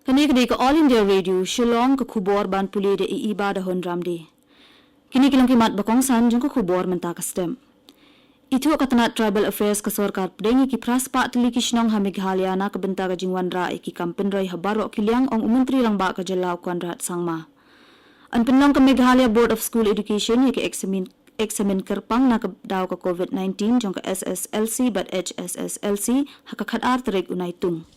Kini ke All India Radio Shillong ke khubor ban puli de ibadah hon ramdi. Kini kilong kimat bakongsan jung ke khubor menta kastem. Itu katanat Tribal Affairs ke Sarkar Pdengi ki praspa tili kishnong ha Meghalaya na ke benta ke jingwan ra ki kampen rai habaro kiliang ong umentri lang ba ke jalau kwan rat sangma. An penlong ke Meghalaya Board of School Education ki eksamen kerpang na ke daw ke COVID-19 jong ke SSLC but HSSLC hakakat arterik unai tung.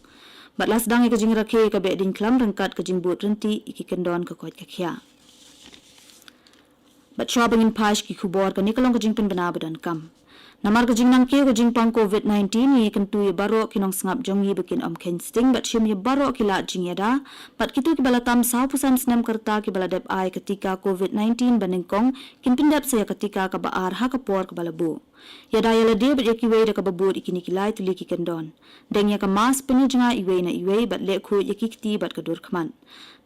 Batlas dang ke jing rakhe ke beding klam rangkat ke jing bot renti iki kendon ke koit kakya. Bat shwabangin pash ki khubor ke nikolong ke jing pen bana badan kam. Namar ke jing nang ke jing pang COVID-19 ni kentu ye baro kinong sngap jong yi bekin om ken sting bat shim ye baro kila jing yada bat kitu ki balatam 100% snam kerta ki baladep ai ketika COVID-19 banengkong kin pindap saya ketika ka baar ha ka por ke balabu. Yada yala dia bat yaki wei da ka babut ikini kilai tuli ki kendon. Deng ya ka mas peni jenga iwei na iwei bat lek khu yaki kiti bat ka dur kman.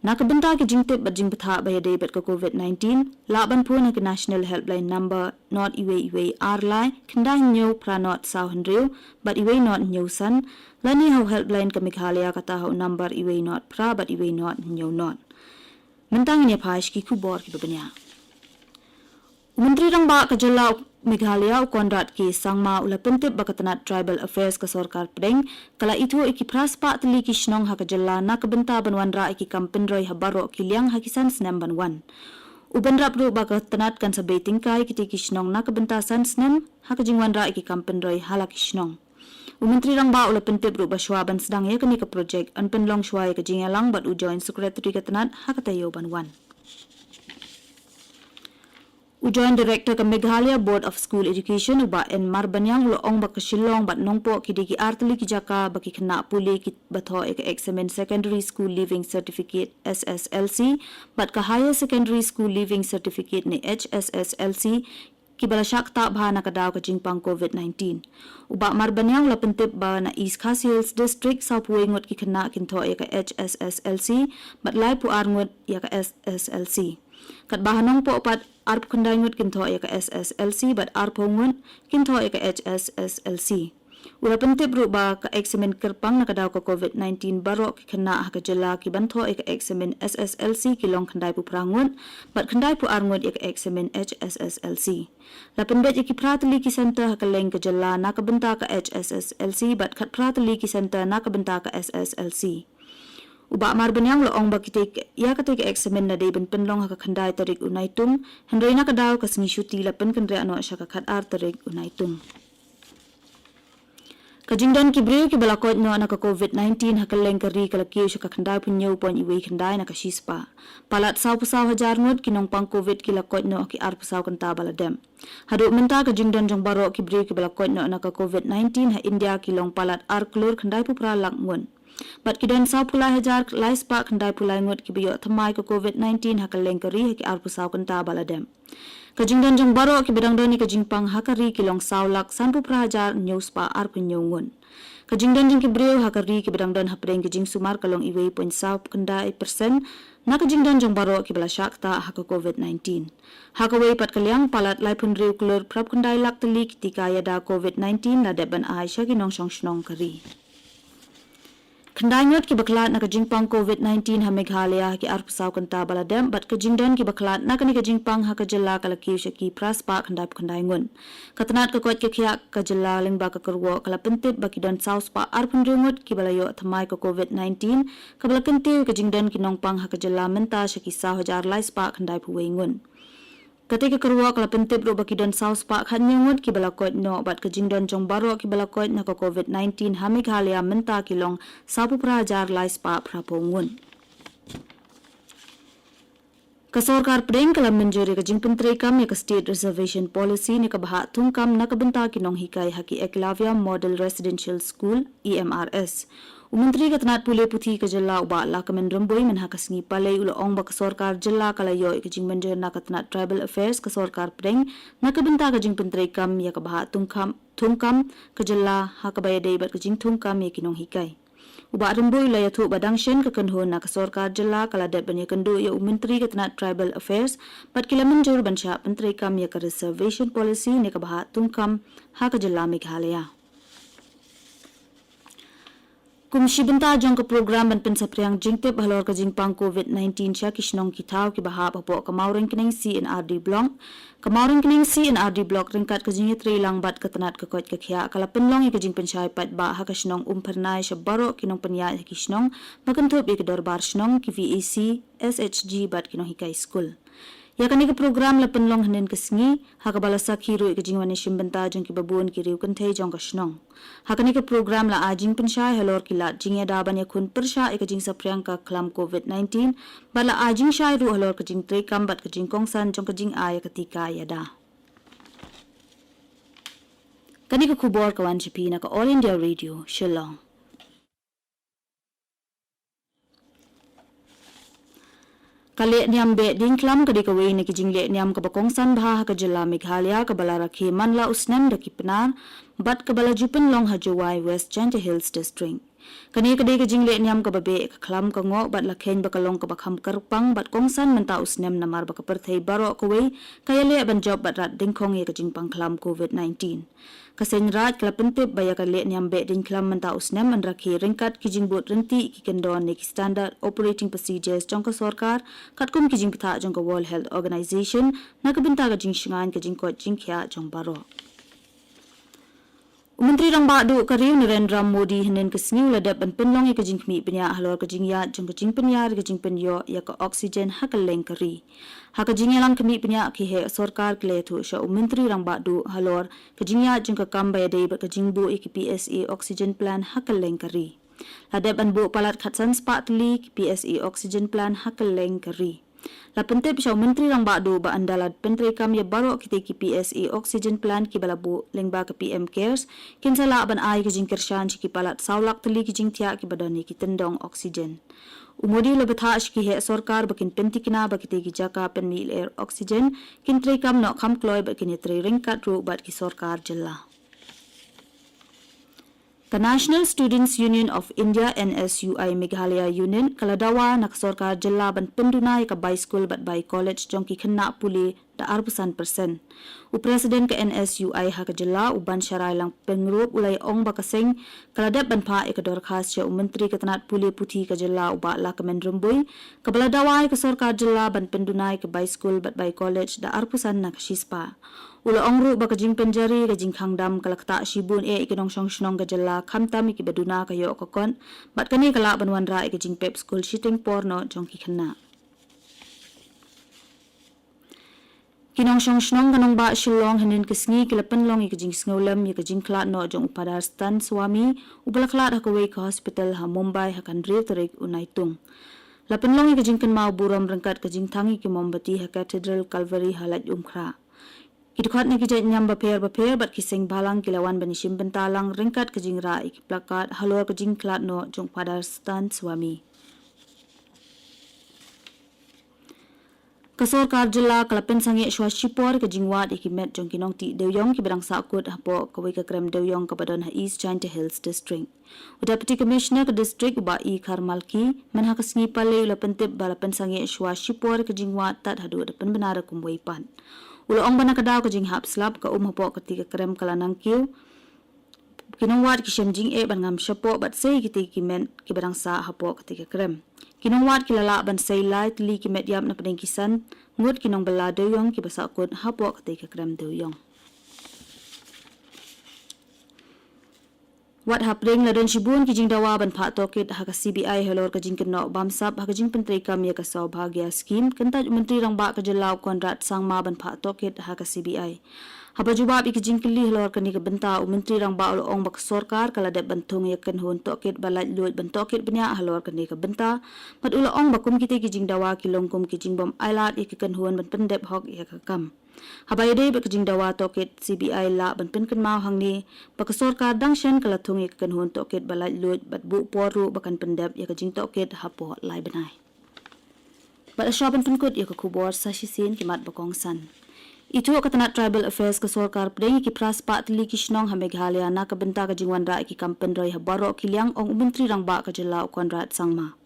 Na ka benta ki jing tip bat jing patha ba yade bat ka COVID-19 la ban pu na ka national helpline number not iwei arlai kendai nyo pra not sau hendriu bat iwei not nyo san lani hau helpline ka Meghalaya kata hau number iwei not pra bat iwei not nyo not. Mentang ini pash ki kubor ki babanya. Menteri rang ba ka jalau Meghalaya ukondrat ki sangma ula pentip bakatanat Tribal Affairs ke Sarkar Pdeng kala itu iki praspa tili ki shnong ha ka jala na ka benta banwan ra iki kampen roi habaro ki liang hakisan snem banwan. Uban rap ru bakatanat kan sa beting kai ki ki shnong na ka benta san snem ha ka jingwan ra iki kampen roi hala ki shnong. Menteri rang ba ula pentip ru baswaban sedang ya kini ka project an penlong shwai ka jingalang bat u join secretary katanat ha ka tayo banwan. Ujoin Director ke Meghalaya Board of School Education uba en marbanyang loong bak Shillong bat nongpo kidigi artili ki jaka baki kena puli ki batho ek examen Secondary School Leaving Certificate SSLC bat ka Higher Secondary School Leaving Certificate ni HSSLC ki bala shakta bha na kadaw ka jingpang COVID-19. Uba marbanyang la pentip ba na East Khasi Hills District sa puwengot ki kena kinto ek HSSLC bat lai pu arngot ya ka SSLC. Kat bahanong po opat arp kandai ngut kinto ya ka SSLC bat arp hongut kinto ya ka HSSLC. Ula pentip ru ba ka examen kerpang na kadaw ka COVID-19 baro ki kena ha ka jala ki banto ya ka examen SSLC kilong kandai pu prangut bat kandai pu arngut ya ka examen HSSLC. La penbet ya ki prateli ki center ha ka leng ka jala na ka benta ka HSSLC bat kat prateli ki center na ka benta ka SSLC. Uba marbanyang loong bakitik ya katik eksamen na day penlong ha kandai tarik unai tung hendrai na kadaw kasngi syuti lapen kendre ano asya kakat ar tarik unai tung. Kajingdan kibriu ki balakot no na ka COVID-19 ha kaleng kari kalakiyo sya kakandai punyo pon iwi kandai na kasispa. Palat saw pusaw hajar ngut kinong pang COVID ki lakot no ki ar pusaw kanta baladem. Haduk menta kajingdan jong baro kibriu ki balakot no na ka COVID-19 ha India kilong palat ar klur kandai pu pralak ngun. Bat kidon saw pulai hajar lai spa kandai pulai ngut ki biyo thamai ko COVID-19 ha kaleng kari ha ki ar pusaw kanta baladem. Kajingdan jong baro ki bidang doni kajingpang hakari kilong saw lak sanpu prahajar news pa ar punyongun. Kajingdan jong ki breu hakari ki bidang don hapdeng kajing sumar kalong iwei point saw kandai persen na kajingdan jong baro ki bala shakta ha ka COVID-19. Hakawei pat kaliang palat lai pun riu kulur prap kandai lak teli ketika yada COVID-19 na deban Aisha ki nong shnong kari. Kandai ngut ki baklat na kajingpang COVID-19 ha Meghalaya ki arpusaw kanta baladem bat kajingdan ki baklat na kani kajingpang ha kajala kalakiw siya ki praspa kandai ngun. Katanat kakot kikya kajala ling baka karwo kala pentip baki don saus pa arpun ringut ki balayo thamai ka COVID-19 kabala kentiu kajingdan ki nongpang ha kajala menta siya ki saw hajar lai spa kandai puway ngun. Ketika keruak la pentip ro baki don saus pa khan nyungut ki balakot no bat kajingdon jong baro ki balakot na ka COVID-19 ha Meghalaya menta kilong sapu prajar lai spa prapongun. Ka Sarkar Pdeng kala menjuri ka jing pentri kam ya ka state reservation policy ni ka baha tungkam na ka benta kinong hikai haki Eklavya Model Residential School EMRS. Menteri katanat pule puthi ka jalla uba la kamen ramboi men hakasngi palai ulo ong ba ka Sarkar jalla kala yo ka jing menjer na katanat Tribal Affairs ka Sarkar Pdeng na ka benta ka jing pentri kam ya ka baha tungkam ka jalla ha ka bayadai bat ka jing tungkam ya kinong hikai. Uba ramboi la yathu badang shen ka kanhon na ka Sarkar jalla kala dat banya kendo ya Menteri katanat Tribal Affairs bat kila menjer bansha pentri kam ya ka reservation policy ni ka baha tungkam ha ka jalla Meghalaya. Kumsi benta jong ke program ban pensapriang jingtip halor ke jingpang COVID-19 sya kisnong kitau ki bahap apo kamauring kening CNRD block. Kamauring kening CNRD block ringkat ke jingi tri langbat ke tenat ke kot ke khia kala penlong ke jing pensyai pat ba ha kisnong umpernai sya baro kinong penya kisnong makentup ke dorbar snong ki VAC SHG bat kinong hikai school. Ya kani ke program la penlong hanen kesengi ha ka balasa khiru ke jingwane shimbenta jong ki babun ki riu kenthe jong ka snong ha kani ke program la ajing pensyai halor kilat jingya daban ya kun persha ke jing sapriang ka klam COVID-19 bala ajing syai ru halor ke jing tre kambat ke jing kongsan jong ke jing aya ketika ya da kani ke khubor kawan chipi na ka All India Radio Shillong. Kali niam be dingklam ke dikawai ni kijing le niam ke bakongsan bah ke jela Meghalaya ke bala rakhi manla usnem daki penar bat ke bala jupen long hajawai West Janta Hills District. Kani ke kijing le niam ke babe ke klam ke ngok bat lakhen bakalong ke bakham kerpang bat kongsan menta usnem namar baka perthai baro kawai kaya le ban job bat rat dingkhong ye kijing pang klam COVID-19. Kasen rat kala pentip baya ka le niam be dingklam menta usnem an rakhi ringkat kijing bot renti ki kendon ni standard operating procedures jong ka sarkar katkum kijing pitha jong ka World Health Organization na kabinta ka jing shingan ka jing kot jing khya jong baro. Menteri Rang Badu Kariu Narendra Modi henen kesniu ladap ban penlong ke jing khmi penya halor ke jing ya jong ke jing penya ke jing penyo ya ka oksigen hakaleng kari ha ke jing lang khmi penya ki he sarkar kle thu sha Menteri Rang Badu halor ke jing ya jong ka kambaya dei ke jing bu ki PSA oxygen plan hakaleng kari ladap ban bu palat khatsan spatli ki PSA oxygen plan hakaleng kari la pentep sya Menteri Rang Badu ba andalat pentri kam ya baro kite ki PSA oxygen plan ki balabu lengba ke PM cares kinsala ban ai ki jingkershan ki palat saulak teli ki jingtia ki badani ki tendong oxygen umodi le betha ki he sarkar bakin pentikina bakite ki jaka pen mil air oxygen kintri kam no kham kloi bakin tri ringkat ru bat ki sarkar jilla. The National Students Union of India NSUI Meghalaya Union kaladawa nak sarkar jilla ban pendunai ka by school bat by college jongki khenna puli da 40%. Presiden ke NSUI ha ka jilla uban syarai lang pengrup ulai ong bakaseng kaladap ban pha ekador khas ya menteri ketanat puli puthi ka jilla uba la kemen rumbui kabaladawa ka sarkar jilla ban pendunai ka by school bat by college da 40% nak shispa. Ula ongru baka jing penjari ka jing khangdam kalakta shibun ikinong shnong ka jalla khamtam ki baduna ka yo kokon bat kani kala banwan ra ka jing pep school shitting porno jongki khanna kinong shnong kanong ba shillong hanin kisngi kilapan long ka jing sngolam ka jing klat no jong upadar stan swami ubalaklat ha ka hospital ha Mumbai ha kan tarik unaitung lapan long ka jing kan mau buram rangkat ka jing thangi ki mombati ha cathedral calvary halat umkhra Kidukhat na kijay nyam baper bat kiseng balang kilawan banishim bentalang ringkat kajing ra iki plakat halor kajing klat no jong padar stan swami. Kasarkar jilla kalapen sange shwashipor kajing wat iki met jong kinong ti dewyong ki barang sakut hapo kawai ka krem dewyong kapadon ha East Janta Hills District. Deputy Commissioner ke district ba I Karmalki manha kasngi pale ulapen tip balapen sange shwashipor kajing wat tat hadu depan benara kumway pan. Ula ong bana kadaw ka jing hap slap ka hapo ketika krem kalanang kiw kinong wat kisem jing ban ngam syapo bat say kiti kimen ki barang sa hapo ketika krem kinong wat kilala ban say light li kimet yam na padeng kisan ngut kinong bala dewyong ki basakut hapo ketika krem dewyong Wat hapring la don shibun ki jing dawa ban pha tokit ha ka CBI helor ka jing kenok bamsap ha ka jing pentri kam ya ka saubhagya scheme kenta menteri rang ba ka jelaw Konrad Sangma ban pha tokit ha ka CBI haba jubab ki jing kili helor ka ni ka benta menteri rang ba ong bak sarkar kala de bantung ya kan hon tokit balat lut ban tokit benya helor ka ni ka benta pat ula ong bakum kite ki jing dawa ki longkum ki jing bom ailat ya kan hon ban pendep hok ya ka kam Habai day bak jing dawa tokit CBI la ban pen kan mau hang ni bak sarkar dangshan kala thung ik kan hon tokit balai lut bat bu poru bakan pendap ya ka jing tokit hapo lai banai bat ashaban penkut ya ka kubor sashi sin kimat bakong san itu katanat tribal affairs ka sarkar pdeng ki praspa tli kishnong ha Meghalaya na ka benta ka jingwan ra ki kampen roi ha baro kilyang ong menteri rang ba ka jela Konrad Sangma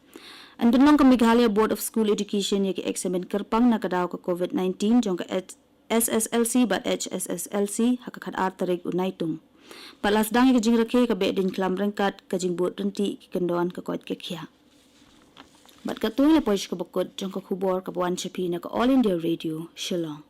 Andunong ka Meghalaya Board of School Education ya ki examen kerpang na kadaw ka COVID-19 jong ka SSLC bat HSSLC hakakat tarik unaitung. Palas dang ke jing rakhe ka be din klam rengkat ka jing bot renti ki kendon ka kot ke khia. Bat ka tuing le poish ka bakot jong ka khubor ka Wan Chapi na ka All India Radio Shillong.